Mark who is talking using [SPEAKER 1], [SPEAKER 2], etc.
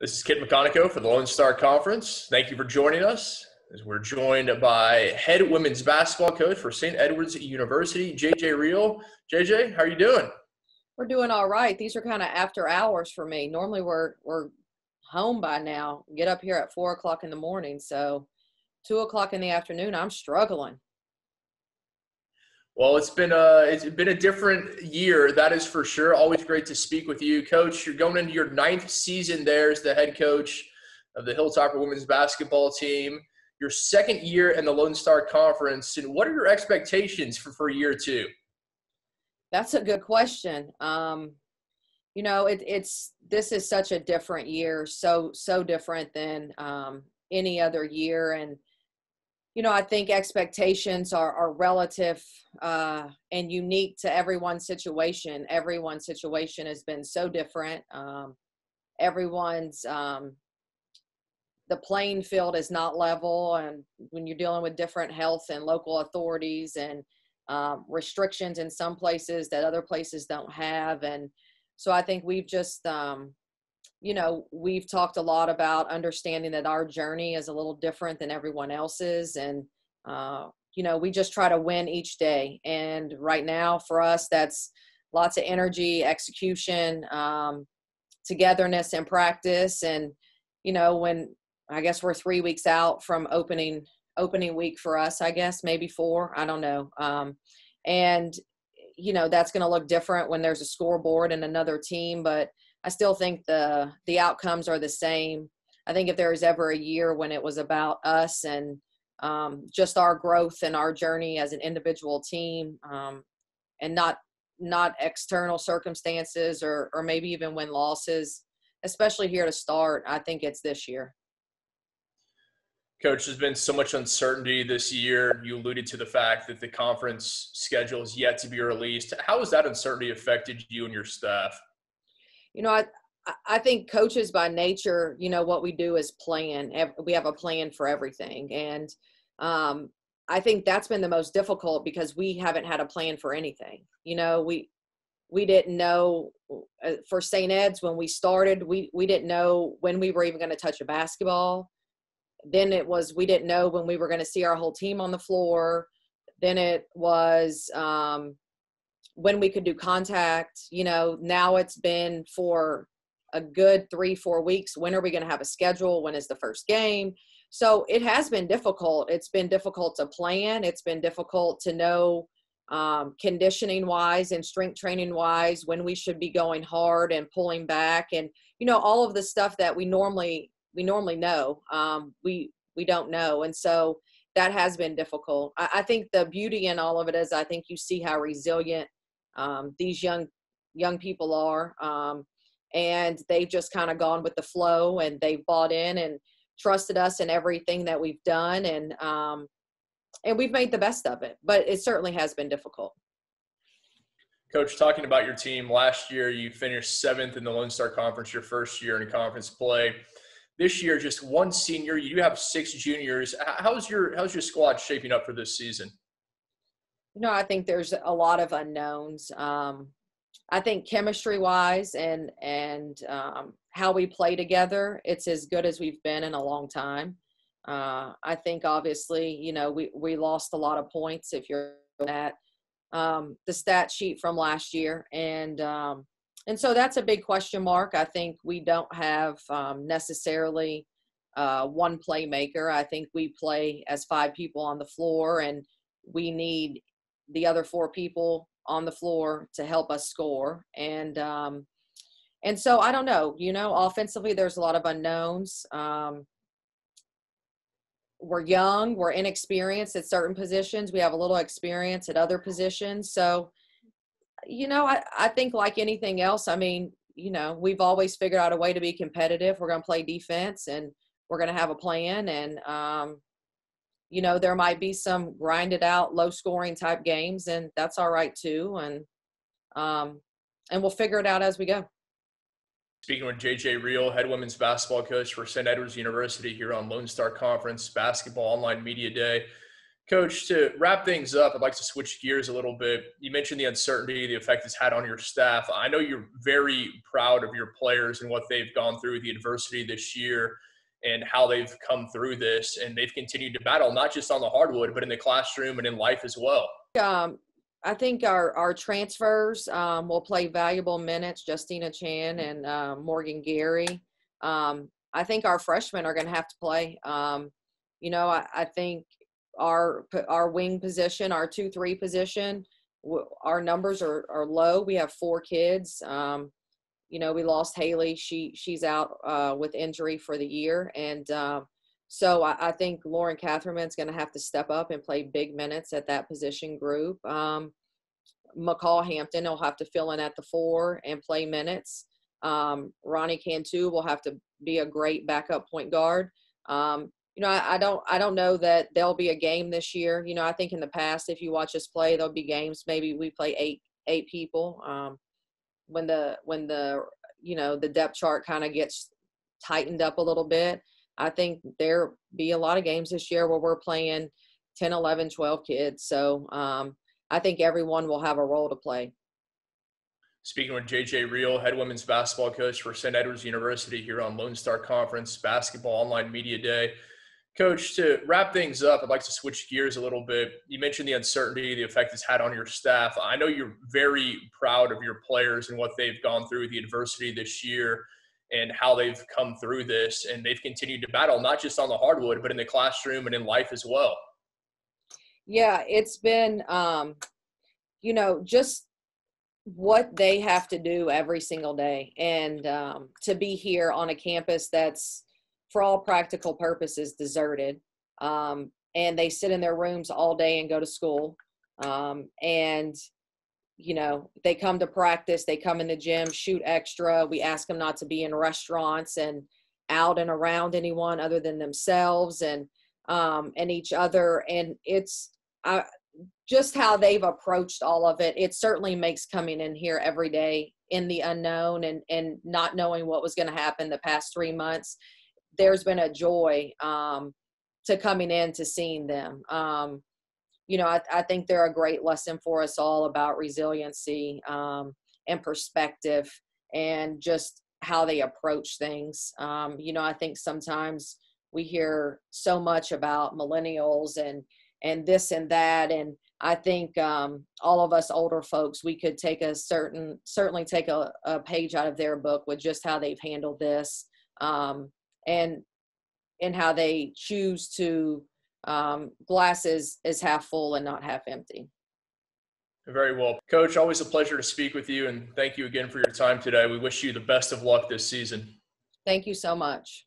[SPEAKER 1] This is McConnico for the Lone Star Conference. Thank you for joining us as we're joined by head women's basketball coach for St. Edward's University, Riehl. JJ, how are you doing?
[SPEAKER 2] We're doing all right. These are kind of after hours for me. Normally we're home by now. Get up here at 4 o'clock in the morning. So 2 o'clock in the afternoon, I'm struggling.
[SPEAKER 1] Well, it's been a different year, that is for sure. Always great to speak with you, Coach. You're going into your ninth season there as the head coach of the Hilltopper women's basketball team. Your second year in the Lone Star Conference, and what are your expectations for year two?
[SPEAKER 2] That's a good question. This is such a different year, so different than any other year, and I think expectations are relative and unique to everyone's situation. Everyone's situation has been so different. The playing field is not level, and when you're dealing with different health and local authorities and restrictions in some places that other places don't have. And so I think we've just, we've talked a lot about understanding that our journey is a little different than everyone else's. And, we just try to win each day. And right now for us, that's lots of energy, execution, togetherness and practice. And, when I guess we're 3 weeks out from opening week for us, I guess, maybe 4, I don't know. That's going to look different when there's a scoreboard and another team, but I still think the outcomes are the same. I think if there was ever a year when it was about us and just our growth and our journey as an individual team, and not external circumstances or maybe even win-losses, especially here to start, I think it's this year.
[SPEAKER 1] Coach, there's been so much uncertainty this year. You alluded to the fact that the conference schedule is yet to be released. How has that uncertainty affected you and your staff?
[SPEAKER 2] I think coaches by nature, what we do is plan. We have a plan for everything. And I think that's been the most difficult because we haven't had a plan for anything. We didn't know for St. Ed's when we started, we didn't know when we were even going to touch a basketball. Then it was, we didn't know when we were going to see our whole team on the floor. Then it was when we could do contact. Now it's been for a good 3-4 weeks. When are we going to have a schedule? When is the first game? So it has been difficult. It's been difficult to plan. It's been difficult to know conditioning wise and strength training wise when we should be going hard and pulling back, and all of the stuff that we normally know, we don't know. And so that has been difficult. I think the beauty in all of it is I think you see how resilient these young people are, and they've just kind of gone with the flow, and they've bought in and trusted us in everything that we've done, and we've made the best of it. But it certainly has been difficult.
[SPEAKER 1] Coach, talking about your team, last year you finished 7th in the Lone Star Conference, your first year in conference play. This year, just one senior. You do have 6 juniors. How's your squad shaping up for this season?
[SPEAKER 2] I think there's a lot of unknowns. I think chemistry-wise and how we play together, it's as good as we've been in a long time. I think obviously, we lost a lot of points if you're at the stat sheet from last year, and so that's a big question mark. I think we don't have necessarily one playmaker. I think we play as 5 people on the floor, and we need the other 4 people on the floor to help us score. And so I don't know, offensively, there's a lot of unknowns. We're young, we're inexperienced at certain positions. We have a little experience at other positions. So, I think like anything else, we've always figured out a way to be competitive. We're going to play defense, and we're going to have a plan. And, there might be some grinded out, low scoring type games, and that's all right too. And we'll figure it out as we go.
[SPEAKER 1] Speaking with Riehl, head women's basketball coach for St. Edward's University here on Lone Star Conference Basketball Online Media Day. Coach, to wrap things up, I'd like to switch gears a little bit. You mentioned the uncertainty the effect it's had on your staff. I know you're very proud of your players and what they've gone through, the adversity this year, and how they've come through this. And they've continued to battle, not just on the hardwood, but in the classroom and in life as well.
[SPEAKER 2] I think our transfers will play valuable minutes, Justina Chan and Morgan Gary. I think our freshmen are going to have to play. I think our wing position, our 2-3 position, our numbers are low. We have 4 kids. We lost Haley. She's out with injury for the year. And so I think Lauren Catherman's going to have to step up and play big minutes at that position group. McCall Hampton will have to fill in at the 4 and play minutes. Ronnie Cantu will have to be a great backup point guard. I don't know that there'll be a game this year. I think in the past, if you watch us play, there'll be games. Maybe we play eight people. When the depth chart kind of gets tightened up a little bit, I think there'll be a lot of games this year where we're playing 10, 11, 12 kids. So I think everyone will have a role to play.
[SPEAKER 1] Speaking with J.J. Riehl, head women's basketball coach for St. Edward's University here on Lone Star Conference Basketball Online Media Day. Coach, to wrap things up, I'd like to switch gears a little bit. You mentioned the uncertainty the effect it's had on your staff. I know you're very proud of your players and what they've gone through, the adversity this year, and how they've come through this. And they've continued to battle, not just on the hardwood, but in the classroom and in life as well.
[SPEAKER 2] Yeah, it's been, just what they have to do every single day. And to be here on a campus that's, for all practical purposes, deserted. And they sit in their rooms all day and go to school. They come to practice, they come in the gym, shoot extra. We ask them not to be in restaurants and out and around anyone other than themselves and each other. And it's just how they've approached all of it. It certainly makes coming in here every day in the unknown and not knowing what was going to happen the past 3 months. There's been a joy to coming in to seeing them. I think they're a great lesson for us all about resiliency and perspective and just how they approach things. I think sometimes we hear so much about millennials and this and that. And I think all of us older folks, we could take certainly take a page out of their book with just how they've handled this. And how they choose to glasses is half full and not half empty.
[SPEAKER 1] Very well. Coach, always a pleasure to speak with you, and thank you again for your time today. We wish you the best of luck this season.
[SPEAKER 2] Thank you so much.